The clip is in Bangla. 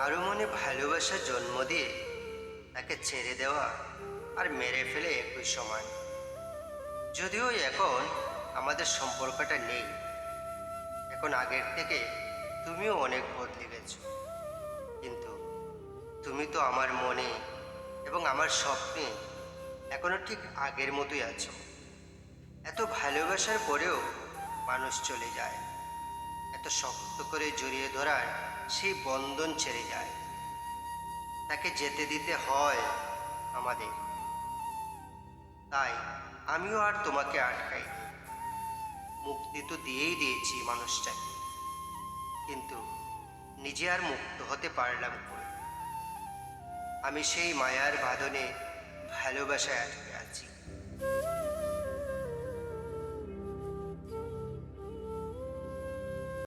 কারো মনে ভালোবাসা জন্ম দিয়ে তাকে ছেড়ে দেওয়া আর মেরে ফেলে একই সমান। যদিও এখন আমাদের সম্পর্কটা নেই, এখন আগের থেকে তুমিও অনেক বদলে গেছো, কিন্তু তুমি তো আমার মনে এবং আমার স্বপ্নে এখনো ঠিক আগের মতোই আছো। এত ভালোবাসার পরেও মানুষ চলে যায়, এত শক্ত করে জড়িয়ে ধরার সেই বন্ধন ছেড়ে যায়, তাকে যেতে দিতে হয় আমাদের। তাই আমিও আর তোমাকে আটকাইনি, মুক্তি তো দিয়েই দিয়েছি মানুষটাকে, কিন্তু নিজে আর মুক্ত হতে পারলাম কই। আমি সেই মায়ার বাঁধনে ভালোবাসায় আটকে